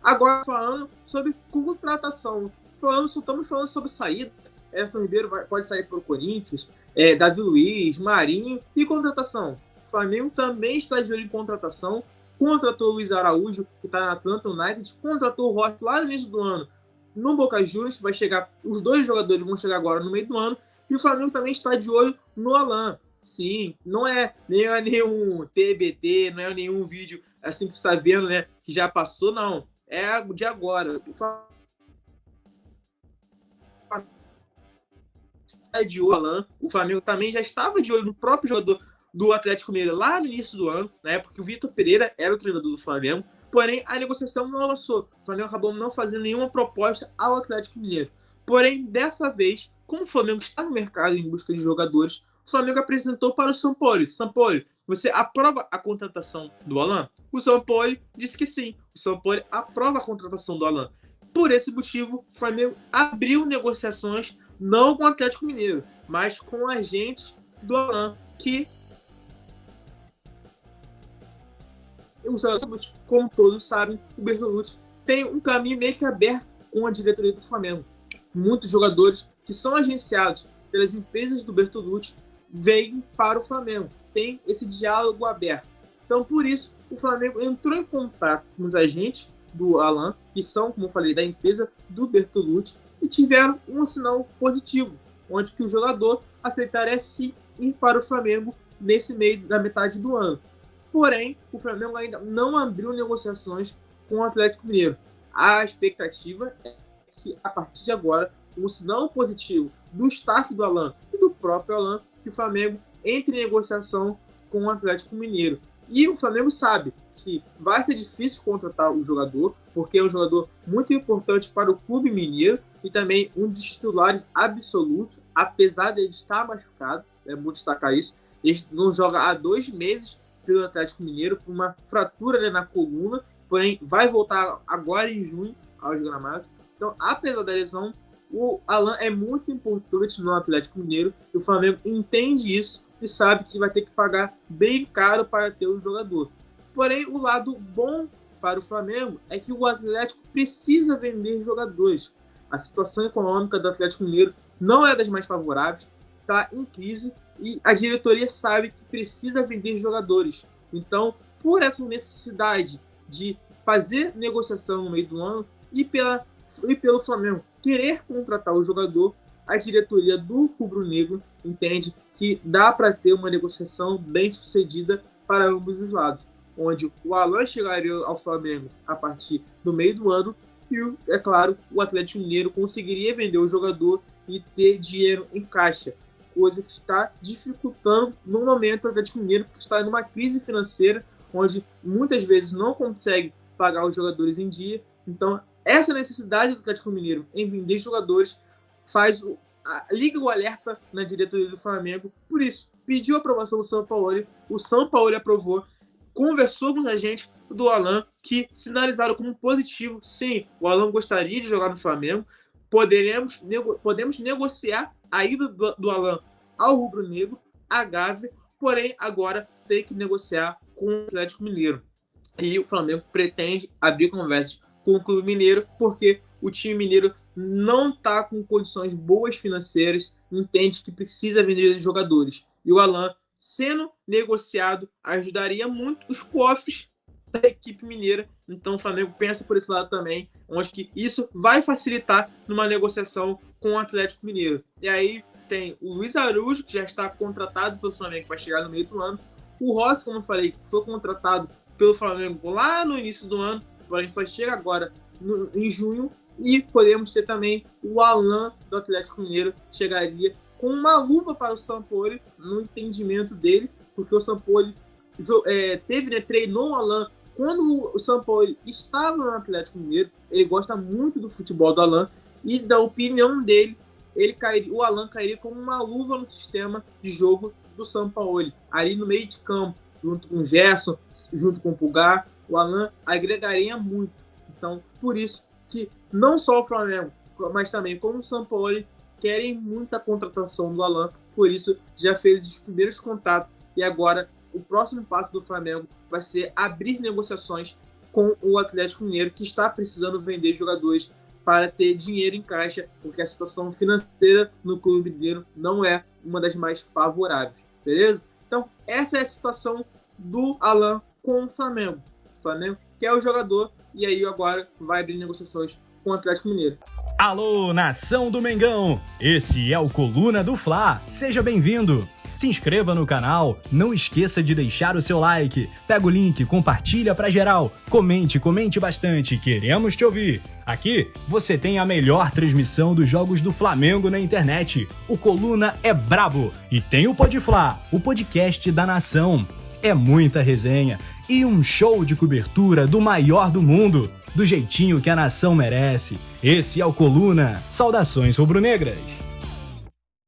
Agora, falando sobre contratação, estamos falando sobre saída. Everton Ribeiro pode sair para o Corinthians, Davi Luiz, Marinho e contratação. O Flamengo também está de olho em contratação. Contratou o Luiz Araújo, que está na Atlanta United, contratou o Rossi lá no início do ano no Boca Juniors, vai chegar, os dois jogadores vão chegar agora no meio do ano, e o Flamengo também está de olho no Alan. Sim, não é nenhum TBT, não é nenhum vídeo assim que você está vendo, né, que já passou, não. É de agora. O Flamengo está de olho no Alan. O Flamengo também já estava de olho no próprio jogador do Atlético Mineiro lá no início do ano, né, porque o Vitor Pereira era o treinador do Flamengo. Porém, a negociação não avançou. O Flamengo acabou não fazendo nenhuma proposta ao Atlético Mineiro. Porém, dessa vez, como o Flamengo está no mercado em busca de jogadores, o Flamengo apresentou para o Sampaoli. Sampaoli, você aprova a contratação do Alan? O Sampaoli disse que sim. O Sampaoli aprova a contratação do Alan. Por esse motivo, o Flamengo abriu negociações não com o Atlético Mineiro, mas com agentes do Alan, que os jogadores, como todos sabem, o Bertolucci tem um caminho meio que aberto com a diretoria do Flamengo. Muitos jogadores que são agenciados pelas empresas do Bertolucci vêm para o Flamengo. Tem esse diálogo aberto. Então, por isso, o Flamengo entrou em contato com os agentes do Alan, que são, como eu falei, da empresa do Bertolucci, e tiveram um sinal positivo, onde que o jogador aceitaria sim ir para o Flamengo nesse meio da metade do ano. Porém, o Flamengo ainda não abriu negociações com o Atlético Mineiro. A expectativa é que, a partir de agora, um sinal positivo do staff do Alan e do próprio Alan, que o Flamengo entre em negociação com o Atlético Mineiro. E o Flamengo sabe que vai ser difícil contratar o jogador, porque é um jogador muito importante para o clube mineiro e também um dos titulares absolutos, apesar de ele estar machucado, é bom destacar isso. Ele não joga há 2 meses pelo Atlético Mineiro por uma fratura, né, na coluna, porém vai voltar agora em junho aos gramados. Então, apesar da lesão, o Alan é muito importante no Atlético Mineiro e o Flamengo entende isso e sabe que vai ter que pagar bem caro para ter o jogador. Porém, o lado bom para o Flamengo é que o Atlético precisa vender jogadores. A situação econômica do Atlético Mineiro não é das mais favoráveis, está em crise, e a diretoria sabe que precisa vender jogadores. Então, por essa necessidade de fazer negociação no meio do ano e pelo Flamengo querer contratar o jogador, a diretoria do rubro-negro entende que dá para ter uma negociação bem sucedida para ambos os lados, onde o Alan chegaria ao Flamengo a partir do meio do ano e, é claro, o Atlético Mineiro conseguiria vender o jogador e ter dinheiro em caixa, coisa que está dificultando no momento o Atlético Mineiro, que está numa crise financeira, onde muitas vezes não consegue pagar os jogadores em dia. Então, essa necessidade do Atlético Mineiro em vender jogadores liga o alerta na diretoria do Flamengo. Por isso, pediu a aprovação do Sampaoli, o Sampaoli aprovou, conversou com os agentes do Alan, que sinalizaram como positivo, sim, o Alan gostaria de jogar no Flamengo, podemos negociar a ida do Alan ao rubro-negro, a Gávea, porém agora tem que negociar com o Atlético Mineiro. E o Flamengo pretende abrir conversas com o clube mineiro, porque o time mineiro não está com condições boas financeiras, entende que precisa vender jogadores. E o Alan, sendo negociado, ajudaria muito os cofres da equipe mineira. Então o Flamengo pensa por esse lado também, onde que isso vai facilitar numa negociação com o Atlético Mineiro. E aí tem o Luiz Araújo, que já está contratado pelo Flamengo, que vai chegar no meio do ano. O Rossi, como eu falei, que foi contratado pelo Flamengo lá no início do ano, porém só chega agora em junho. E podemos ter também o Alan do Atlético Mineiro, chegaria com uma luva para o Sampaoli, no entendimento dele, porque o Sampaoli treinou o Alan quando o Sampaoli estava no Atlético Mineiro. Ele gosta muito do futebol do Alan e, da opinião dele, o Alan cairia como uma luva no sistema de jogo do Sampaoli, ali no meio de campo, junto com o Gerson, junto com o Pulgar. O Alan agregaria muito. Então, por isso que não só o Flamengo, mas também como o Sampaoli querem muita contratação do Alan, por isso já fez os primeiros contatos e agora o próximo passo do Flamengo vai ser abrir negociações com o Atlético Mineiro, que está precisando vender jogadores para ter dinheiro em caixa, porque a situação financeira no clube mineiro não é uma das mais favoráveis, beleza? Então, essa é a situação do Alan com o Flamengo. O Flamengo quer o jogador e aí agora vai abrir negociações com o Atlético Mineiro. Alô, nação do Mengão! Esse é o Coluna do Fla. Seja bem-vindo! Se inscreva no canal, não esqueça de deixar o seu like, pega o link, compartilha pra geral, comente bastante, queremos te ouvir. Aqui você tem a melhor transmissão dos jogos do Flamengo na internet. O Coluna é brabo e tem o Podfla, o podcast da nação. É muita resenha e um show de cobertura do maior do mundo, do jeitinho que a nação merece. Esse é o Coluna. Saudações rubro-negras!